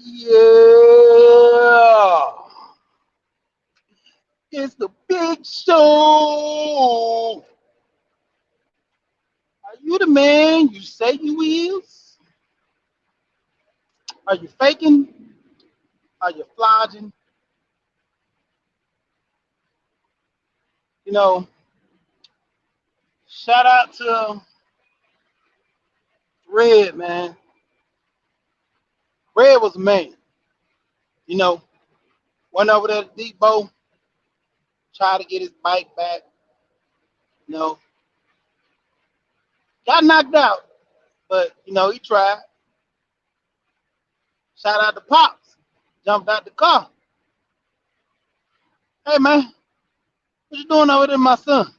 Yeah, it's the big show. Are you the man you say you is? Are you faking? Are you flogging? You know, shout out to Red, man. Red was a man. You know, went over there to Depot, tried to get his bike back. You know, got knocked out, but he tried. Shout out to Pops. Jumped out the car. Hey man, what you doing over there, my son?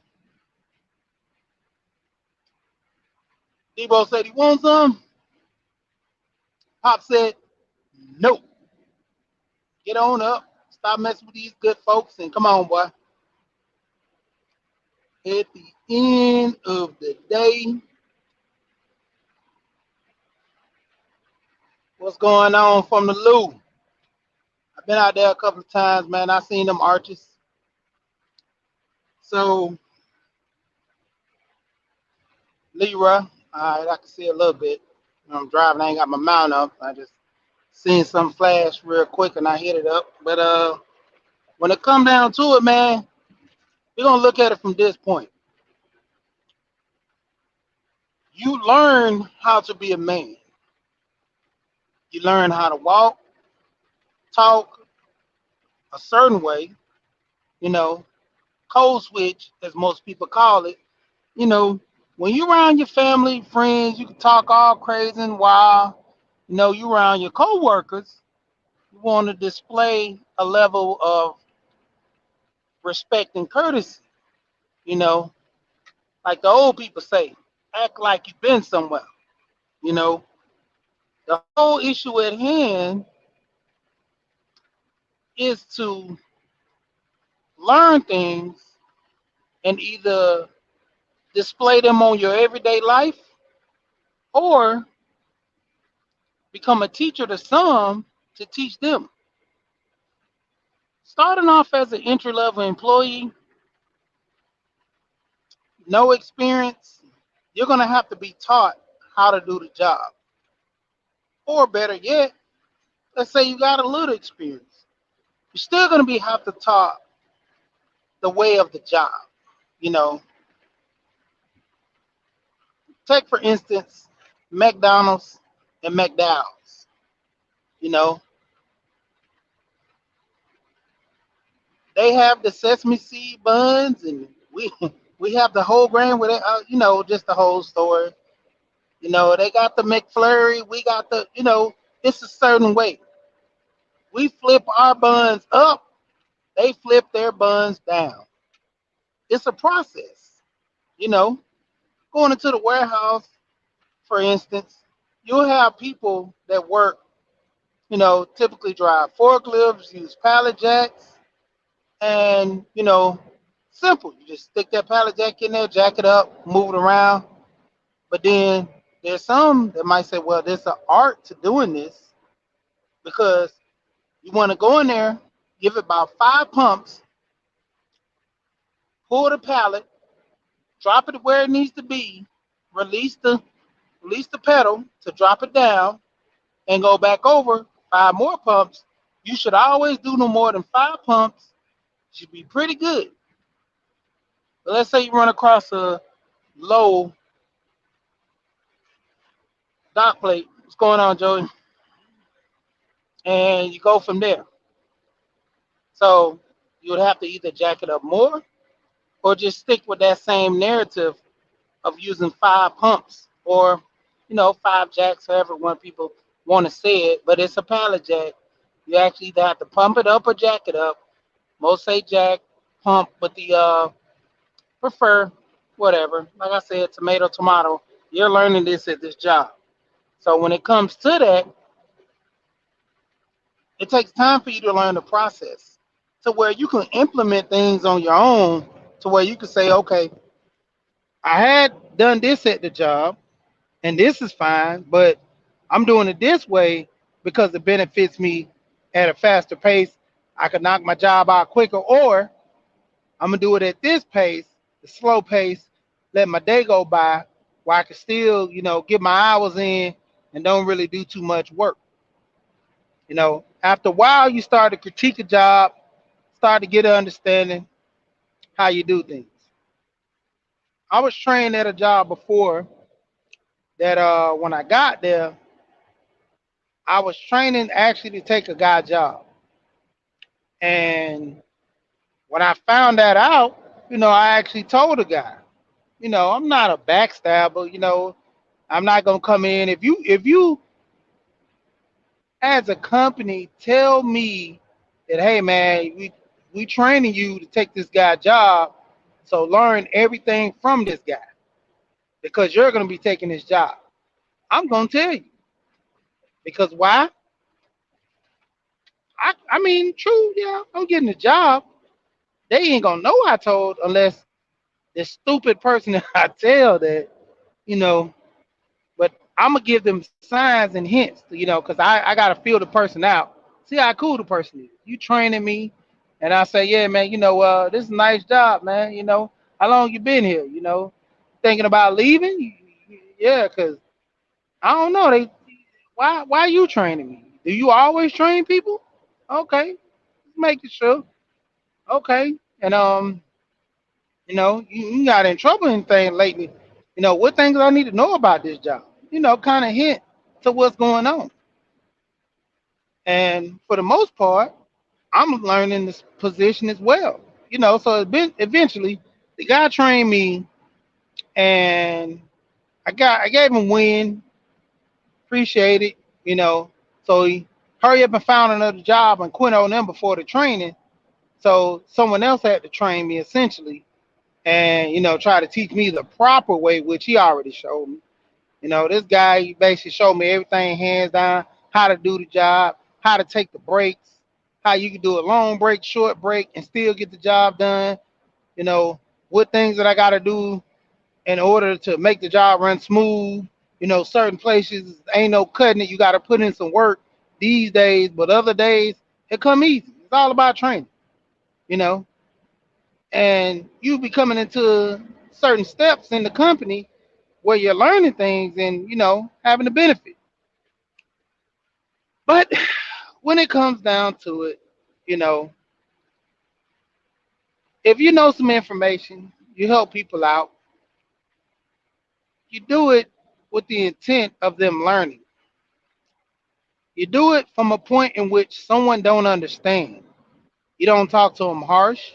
Debo said he wants some. Pop said, no. Get on up. Stop messing with these good folks and come on, boy. At the end of the day, what's going on from the Lou? I've been out there a couple of times, man. I seen them arches. So, Leroy, all right, I can see a little bit. I'm driving, I ain't got my mount up. I just seen some flash real quick and I hit it up. But when it come down to it, man, we're gonna look at it from this point. You learn how to be a man. You learn how to walk, talk a certain way, you know, code switch, as most people call it. You know, when you around your family, friends, you can talk all crazy and wild. You around your coworkers, you want to display a level of respect and courtesy, you know, like the old people say, act like you've been somewhere. You know, the whole issue at hand is to learn things and either display them on your everyday life or become a teacher to some to teach them. Starting off as an entry level employee, no experience, you're going to have to be taught how to do the job. Or better yet, let's say you got a little experience. You're still going to be have to taught the way of the job. You know, take for instance McDonald's and McDowell's. You know, they have the sesame seed buns, and we we have the whole grain with it. Just the whole story. They got the McFlurry. We got the. It's a certain way. We flip our buns up. They flip their buns down. It's a process. You know, going into the warehouse, for instance, you'll have people that work. Typically drive forklifts, use pallet jacks, and simple. You just stick that pallet jack in there, jack it up, move it around. But then there's some that might say, well, there's an art to doing this because you want to go in there, give it about 5 pumps, pull the pallet, drop it where it needs to be, release the pedal to drop it down, and go back over 5 more pumps. You should always do no more than 5 pumps. Should be pretty good. But let's say you run across a low dock plate. What's going on, Joey? And you go from there. So you would have to either jack it up more or just stick with that same narrative of using 5 pumps or 5 jacks, however one people want to say it, but it's a pallet jack. You actually either have to pump it up or jack it up. Most say jack, pump, but the prefer whatever. Like I said, tomato, tomato. You're learning this at this job. So when it comes to that, it takes time for you to learn the process to where you can implement things on your own to where you can say, okay, I had done this at the job and this is fine, but I'm doing it this way. because it benefits me at a faster pace. I can knock my job out quicker, or I'm gonna do it at this pace, the slow pace, let my day go by where I can still, get my hours in and don't really do too much work. After a while, you start to critique a job, start to get an understanding how you do things. I was trained at a job before that when I got there, I was training actually to take a guy job. And when I found that out, I actually told the guy, I'm not a backstabber, I'm not gonna come in. If you as a company tell me that, hey man, we training you to take this guy job, so learn everything from this guy because you're gonna be taking this job. I'm gonna tell you because why? I mean, true, yeah, I'm getting the job. They ain't gonna know I told unless this stupid person that I tell that, you know. But I'm gonna give them signs and hints, because I gotta feel the person out, see how cool the person is. You training me, and I say, yeah, man, this is a nice job, man. How long you been here? Thinking about leaving? Yeah, because I don't know. Why you training me? Do you always train people? Okay, making sure. Okay, and you got in trouble and things lately. What things I need to know about this job? Kind of hint to what's going on. And for the most part, I'm learning this position as well. So eventually the guy trained me, and I gave him win, appreciate it. So he hurry up and found another job and quit on them before the training. So someone else had to train me essentially, and try to teach me the proper way, which he already showed me. This guy, he basically showed me everything hands down, how to do the job, how to take the breaks, how you can do a long break, short break, and still get the job done. You know, what things that I got to do in order to make the job run smooth. Certain places ain't no cutting it. You got to put in some work these days, but other days it come easy. It's all about training, you know, and you be coming into certain steps in the company where you're learning things and having a benefit. But when it comes down to it, you know, if you know some information, you help people out, you do it with the intent of them learning. You do it from a point in which someone don't understand. You don't talk to them harsh.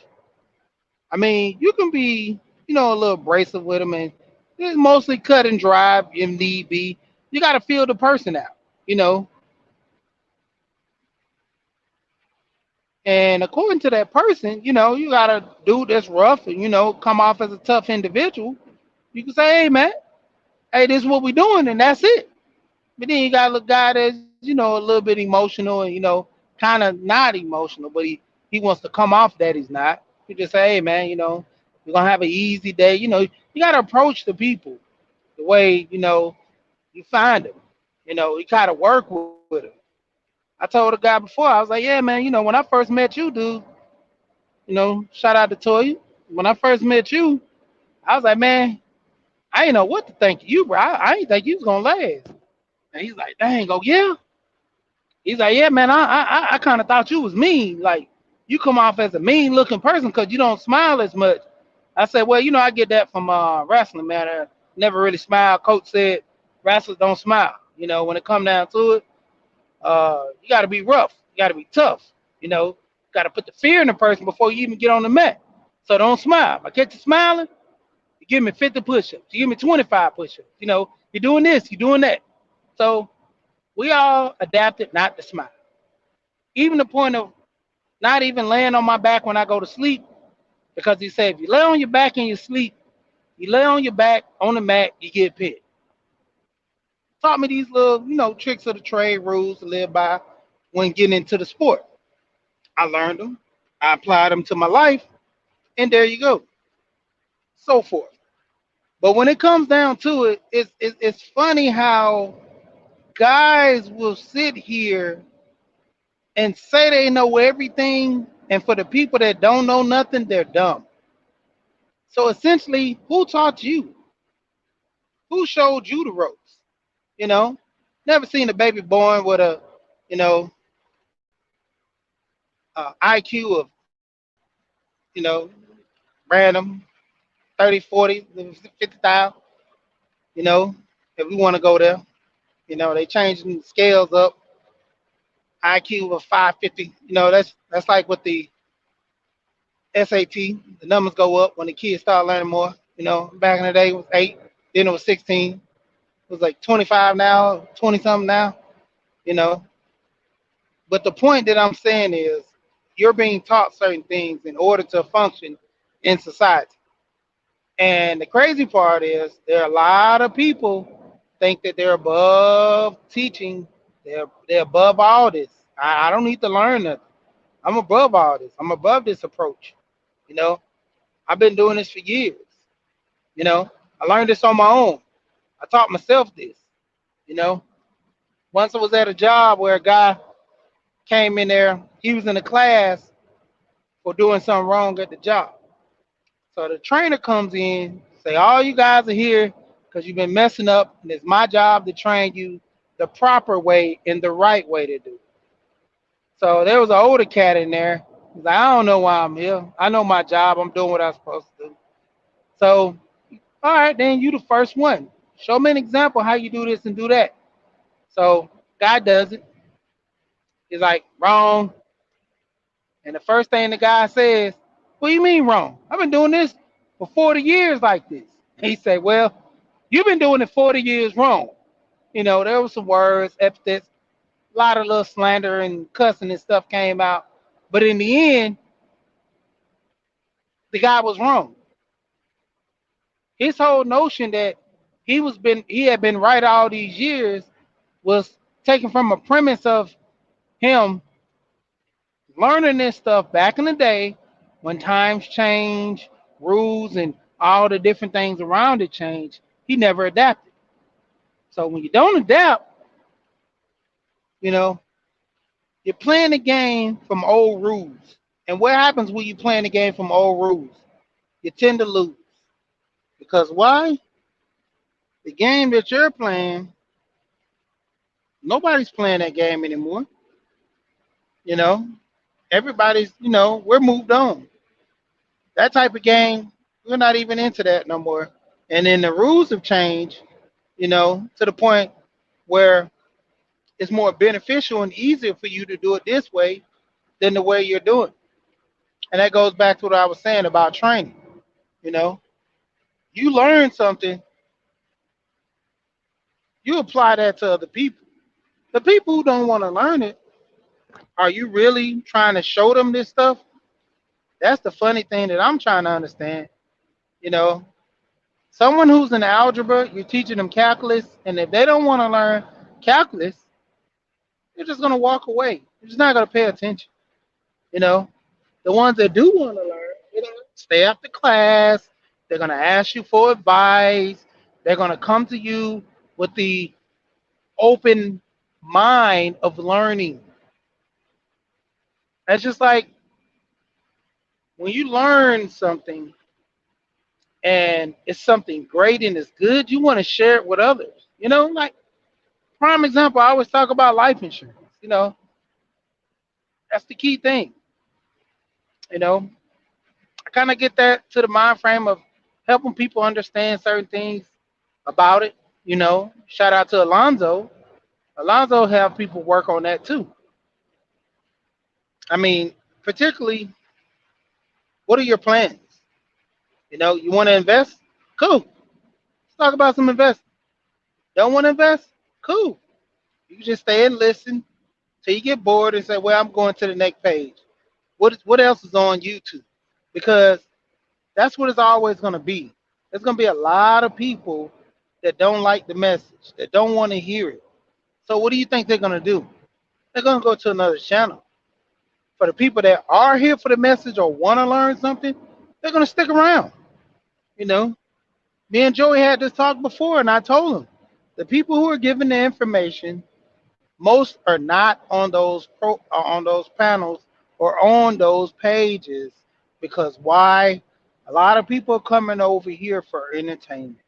I mean, you can be, a little abrasive with them, and it's mostly cut and dry if need be. You got to feel the person out, you know. And according to that person, you got a dude that's rough and come off as a tough individual. You can say, hey man, hey, this is what we doing, and that's it. But then you got a guy that's a little bit emotional and kind of not emotional, but he wants to come off that he's not. You just say, hey man, you're gonna have an easy day. You gotta approach the people the way you find them. You kind of work with them. I told the guy before, I was like, yeah man, when I first met you, dude, shout out to Toya. When I first met you, I was like, man, I didn't know what to think of you, bro. I didn't think you was gonna last. And he's like, dang, oh yeah. He's like, yeah, man, I kind of thought you was mean. Like, you come off as a mean looking person because you don't smile as much. I said, well, I get that from wrestling, man. I never really smile. Coach said wrestlers don't smile. When it come down to it, you got to be rough. You got to be tough. Got to put the fear in the person before you even get on the mat. So don't smile. If I catch you smiling, you give me 50 push-ups. You give me 25 push-ups. You're doing this, you're doing that. So we all adapted not to smile. Even the point of not even laying on my back when I go to sleep, because he said if you lay on your back in your sleep, you lay on your back on the mat, you get pit. Taught me these little, tricks of the trade rules to live by when getting into the sport. I learned them, I applied them to my life, and there you go. So forth. But when it comes down to it, it's funny how guys will sit here and say they know everything, and for the people that don't know nothing, they're dumb. So essentially, who taught you? Who showed you the ropes? You know, never seen a baby born with a, you know, IQ of, you know, random 30, 40, 50,000. You know, if we want to go there, they changing the scales up. IQ of 550. That's like with the SAT. The numbers go up when the kids start learning more. Back in the day it was 8, then it was 16. It was like 25 now, 20 something now. You know, but the point that I'm saying is you're being taught certain things in order to function in society. And the crazy part is there are a lot of people think that they're above teaching. They're above all this. I don't need to learn nothing. I'm above all this. I'm above this approach. You know, I've been doing this for years. You know, I learned this on my own. I taught myself this. You know, once I was at a job where a guy came in there, he was in a class for doing something wrong at the job. So the trainer comes in, say, all you guys are here because you've been messing up, and it's my job to train you the proper way and the right way to do it. So there was an older cat in there. He's like, I don't know why I'm here. I know my job. I'm doing what I'm supposed to do. So, all right, then you the first one. Show me an example how you do this and do that. So guy does it. He's like, wrong. And the first thing the guy says, what do you mean wrong? I've been doing this for 40 years like this. He said, well, you've been doing it 40 years wrong. There was some words, epithets, a lot of little slander and cussing and stuff came out. But in the end, the guy was wrong. His whole notion that he had been right all these years was taken from a premise of him learning this stuff back in the day when times change, rules and all the different things around it change. He never adapted. So when you don't adapt, you know, you're playing the game from old rules. And what happens when you playing the game from old rules? You tend to lose. Because why? The game that you're playing, nobody's playing that game anymore. You know, everybody's, we're moved on. That type of game, we're not even into that no more. And then the rules have changed, to the point where it's more beneficial and easier for you to do it this way than the way you're doing. And that goes back to what I was saying about training. You know, you learn something, you apply that to other people. The people who don't want to learn it, are you really trying to show them this stuff? That's the funny thing that I'm trying to understand. You know, someone who's in algebra, you're teaching them calculus, and if they don't want to learn calculus, they're just gonna walk away. They're just not gonna pay attention. You know, the ones that do want to learn, stay after class. They're gonna ask you for advice. They're gonna come to you with the open mind of learning. That's just like when you learn something and it's something great and it's good, you want to share it with others. Like prime example, I always talk about life insurance. That's the key thing. You know, I kind of get that to the mind frame of helping people understand certain things about it. Shout out to Alonzo. Alonzo have people work on that too. I mean, particularly, what are your plans? You want to invest? Cool. Let's talk about some investing. Don't want to invest? Cool. You can just stay and listen till you get bored and say, "Well, I'm going to the next page." What else is on YouTube? Because that's what it's always going to be. There's going to be a lot of people that don't like the message, that don't want to hear it. So what do you think they're going to do? They're going to go to another channel. For the people that are here for the message or want to learn something, they're going to stick around. You know, Me and Joey had this talk before, and I told him. The people who are giving the information, most are not on those on those panels or on those pages because why? A lot of people are coming over here for entertainment.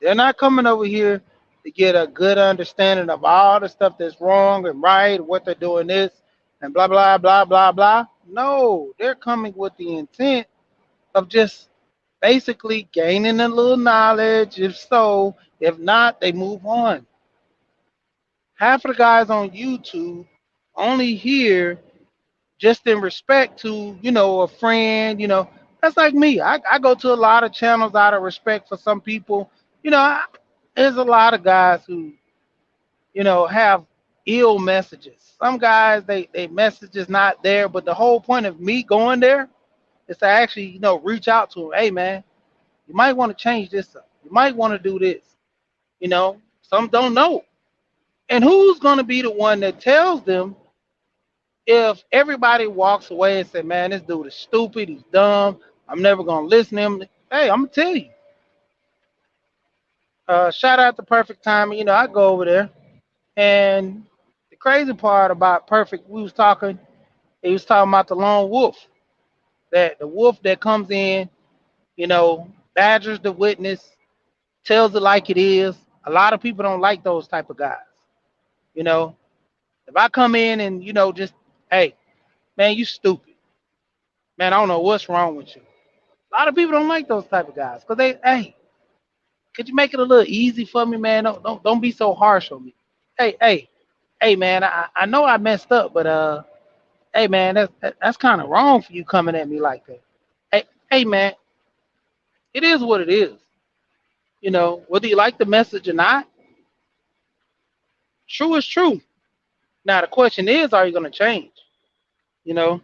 They're not coming over here to get a good understanding of all the stuff that's wrong and right, what they're doing this and blah blah blah blah blah. No, they're coming with the intent of just basically gaining a little knowledge. If so, if not, they move on. Half of the guys on YouTube only here just in respect to, a friend, that's like me. I go to a lot of channels out of respect for some people. You know, I, there's a lot of guys who, have ill messages. Some guys, they message is not there, but the whole point of me going there is to actually, reach out to them. Hey, man, you might want to change this up. You might want to do this. Some don't know. And who's going to be the one that tells them if everybody walks away and say, man, this dude is stupid, he's dumb, I'm never gonna listen to him. Hey, I'm gonna tell you. Shout out to Perfect Timing. I go over there. And the crazy part about Perfect, he was talking about the lone wolf. That the wolf that comes in, badgers the witness, tells it like it is. A lot of people don't like those type of guys. You know, if I come in and, just, hey, man, you stupid. Man, I don't know what's wrong with you. A lot of people don't like those type of guys because hey, could you make it a little easy for me, man? Don't be so harsh on me. Hey, hey, hey, man, I know I messed up, but hey, man, that's kind of wrong for you coming at me like that. Hey, man, it is what it is. Whether you like the message or not, true is true. Now the question is, are you gonna change? You know,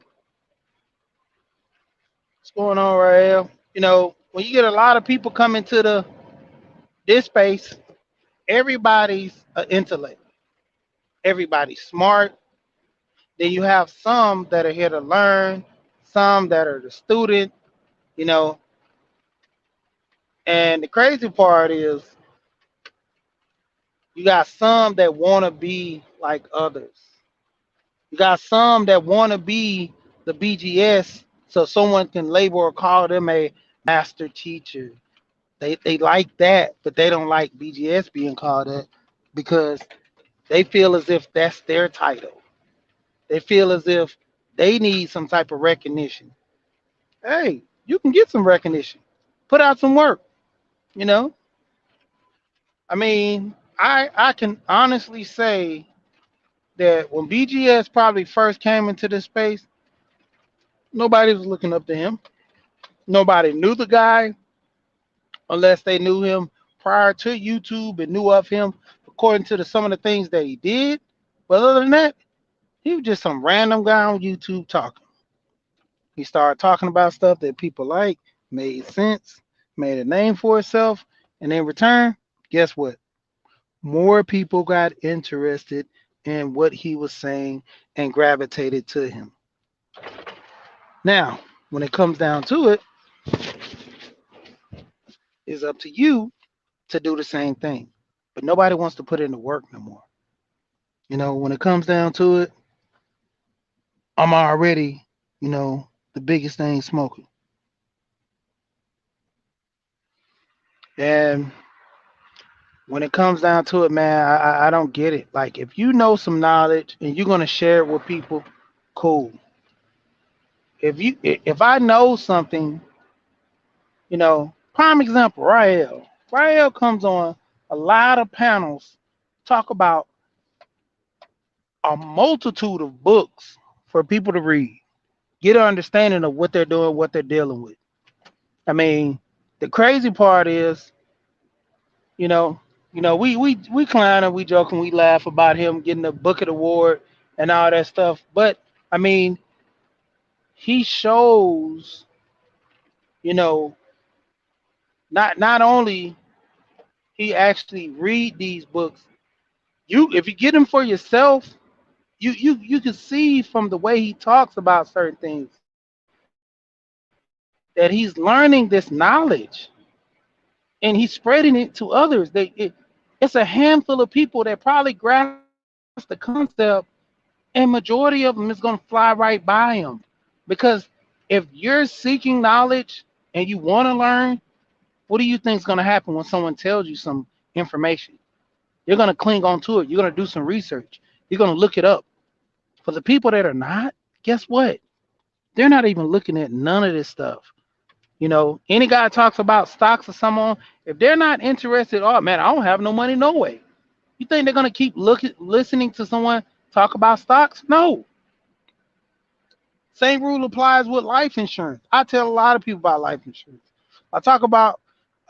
what's going on, Rael? When you get a lot of people coming to this space, everybody's an intellect. Everybody's smart. Then you have some that are here to learn, some that are the student, you know. And the crazy part is you got some that want to be like others. You got some that want to be the BGS so someone can label or call them a master teacher. They like that, but they don't like BGS being called that because they feel as if that's their title. They feel as if they need some type of recognition. Hey, you can get some recognition. Put out some work, you know? I mean, I can honestly say that when BGS probably first came into this space, nobody was looking up to him. Nobody knew the guy unless they knew him prior to YouTube and knew of him according to some of the things that he did. But other than that, he was just some random guy on YouTube talking. He started talking about stuff that people like, made sense, made a name for itself, and in return, guess what? More people got interested in what he was saying and gravitated to him. Now, when it comes down to it, it's up to you to do the same thing. But nobody wants to put in the work no more. When it comes down to it, I'm already, the biggest thing smoking. And when it comes down to it, man, I don't get it. Like, if you know some knowledge and you're gonna share it with people, cool. If I know something, prime example, Rael. Rael comes on a lot of panels, talk about a multitude of books for people to read, get an understanding of what they're doing, what they're dealing with. I mean, the crazy part is, you know, we clown and we joke and we laugh about him getting the Booker Award and all that stuff. But I mean, he shows, you know, not only he actually read these books, if you get them for yourself, you can see from the way he talks about certain things that he's learning this knowledge and he's spreading it to others. It's a handful of people that probably grasp the concept, and majority of them is going to fly right by them. Because if you're seeking knowledge and you want to learn, what do you think is going to happen when someone tells you some information? You're going to cling on to it. You're going to do some research. You're going to look it up. For the people that are not, guess what? They're not even looking at none of this stuff. Any guy talks about stocks or someone, if they're not interested, oh man, I don't have no money no way. You think they're gonna keep listening to someone talk about stocks? No. Same rule applies with life insurance. I tell a lot of people about life insurance. I talk about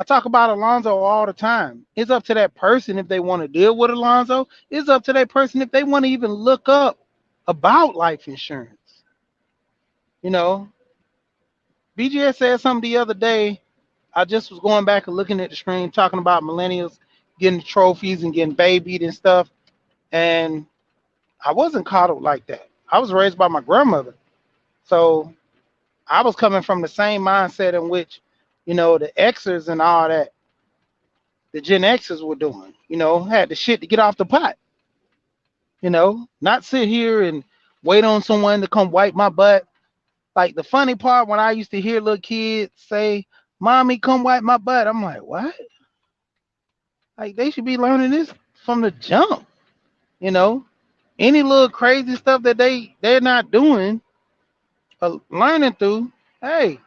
I talk about Alonzo all the time. It's up to that person if they want to deal with Alonzo. It's up to that person if they want to even look up about life insurance. You know, BGS said something the other day. I just was going back and looking at the screen, talking about millennials getting trophies and getting babied and stuff. And I wasn't coddled like that. I was raised by my grandmother. So I was coming from the same mindset in which, the Xers and all that, the Gen Xers were doing, had the shit to get off the pot, not sit here and wait on someone to come wipe my butt. Like the funny part when I used to hear little kids say, Mommy, come wipe my butt. I'm like, what? Like they should be learning this from the jump, you know. Any little crazy stuff that they're not doing, learning through, hey,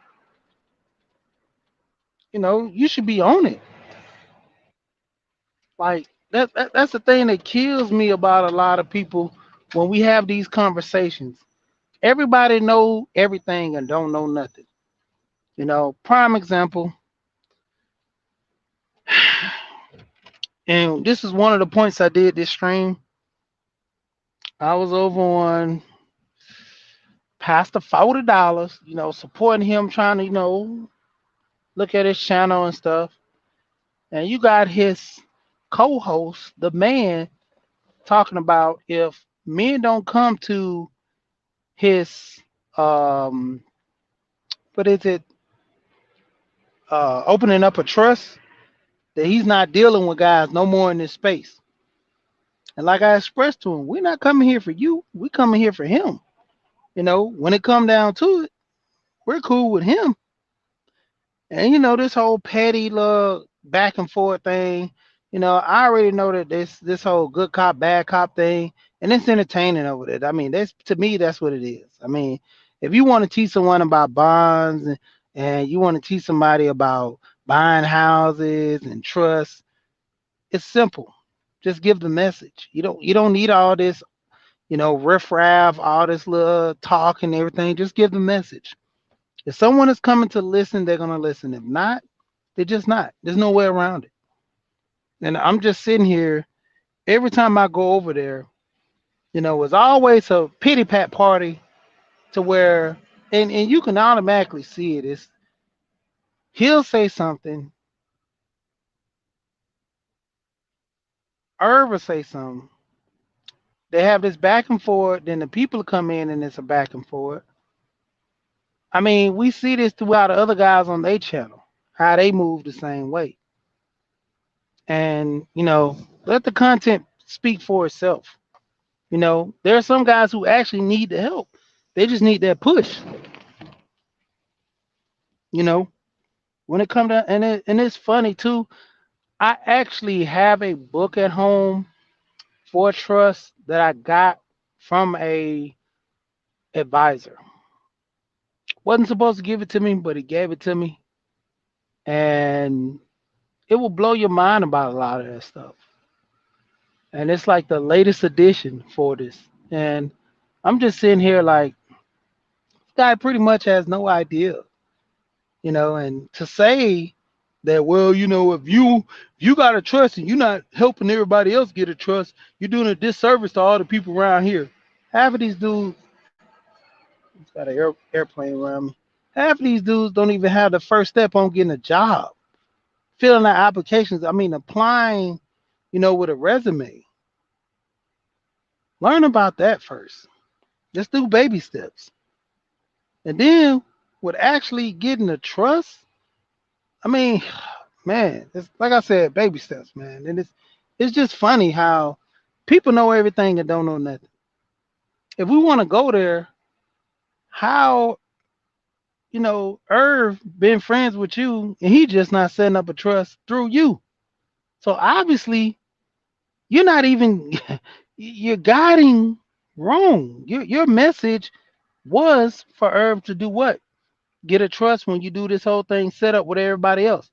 you should be on it. Like that's the thing that kills me about a lot of people when we have these conversations. Everybody know everything and don't know nothing. Prime example, and this is one of the points I did this stream. I was over on Pastor $40, supporting him, trying to, look at his channel and stuff. And you got his co-host, the man, talking about if men don't come to his what is it, opening up a trust, that he's not dealing with guys no more in this space. And like I expressed to him, we're not coming here for you. We're coming here for him. When it come down to it, we're cool with him. And this whole petty love back and forth thing, I already know that this whole good cop, bad cop thing, and it's entertaining over there. I mean, that's to me, that's what it is. I mean, if you want to teach someone about bonds and you want to teach somebody about buying houses and trust, it's simple. Just give the message. You don't need all this, riffraff, all this little talk and everything. Just give the message. If someone is coming to listen, they're gonna listen. If not, they're just not. There's no way around it. And I'm just sitting here every time I go over there. It's always a pity pat party to where, and you can automatically see it. Is he'll say something, Irv will say something. They have this back and forth. Then the people come in and it's a back and forth. I mean, we see this throughout the other guys on their channel, how they move the same way. And let the content speak for itself. There are some guys who actually need the help. They just need that push. You know, when it comes to, and it's funny too. I actually have a book at home for trust that I got from a advisor. Wasn't supposed to give it to me, but he gave it to me, and it will blow your mind about a lot of that stuff. And it's like the latest edition for this. And I'm just sitting here like, this guy pretty much has no idea, and to say that, well, if you got a trust and you're not helping everybody else get a trust, you're doing a disservice to all the people around here. Half of these dudes got an airplane around me. Half of these dudes don't even have the first step on getting a job, filling out applications. I mean, applying, with a resume. Learn about that first. Just do baby steps. And then with actually getting a trust, I mean, man, it's like I said, baby steps, man. And It's just funny how people know everything and don't know nothing. If we want to go there, how Irv been friends with you and he just not setting up a trust through you. So obviously you're not even you're guiding wrong. Your message was for Irv to do what? Get a trust when you do this whole thing set up with everybody else.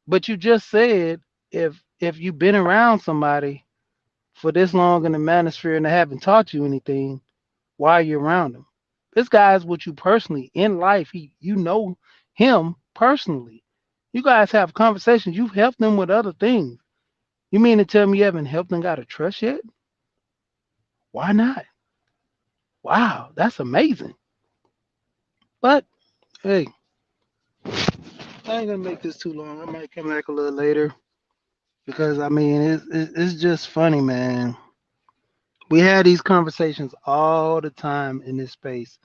But you just said if you've been around somebody for this long in the manosphere and they haven't taught you anything, why are you around them? This guy's with you personally in life. You know him personally. You guys have conversations. You've helped them with other things. You mean to tell me you haven't helped them got a trust yet? Why not? Wow, that's amazing. But hey, I ain't gonna make this too long. I might come back a little later because I mean it's just funny, man. We had these conversations all the time in this space.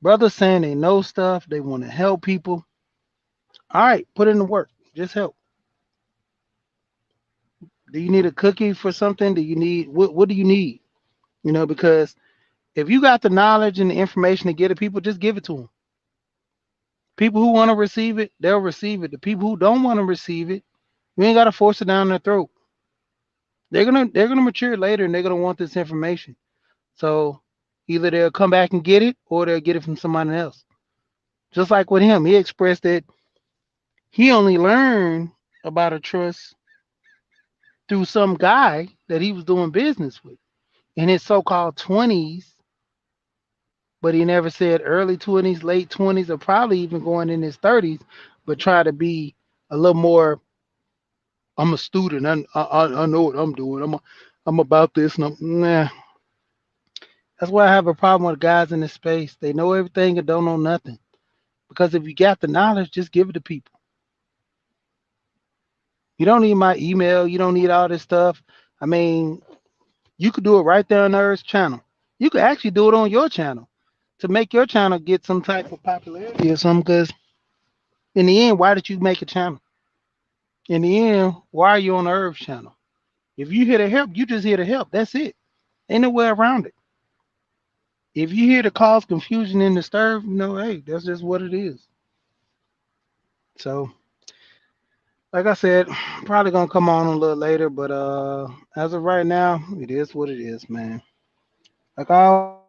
Brothers saying they know stuff, they want to help people. All right, put in the work. Just help. Do you need a cookie for something? Do you need what do you need? Because if you got the knowledge and the information to get it, people just give it to them. People who want to receive it, they'll receive it. The people who don't want to receive it, you ain't gotta force it down their throat. They're gonna mature later and they're gonna want this information. So either they'll come back and get it or they'll get it from somebody else. Just like with him, he expressed that he only learned about a trust through some guy that he was doing business with in his so-called 20s, but he never said early 20s, late 20s, or probably even going in his 30s, but try to be a little more. I'm a student. I know what I'm doing. I'm about this. And nah. That's why I have a problem with guys in this space. They know everything and don't know nothing. Because if you got the knowledge, just give it to people. You don't need my email. You don't need all this stuff. I mean, you could do it right there on Earth's channel. You could actually do it on your channel to make your channel get some type of popularity or something. Because in the end, why did you make a channel? In the end, why are you on the Earth's channel? If you here to help, you just here to help. That's it. Ain't no way around it. If you here to cause confusion and disturb, hey, that's just what it is. So, like I said, probably gonna come on a little later, but as of right now, it is what it is, man. Like I always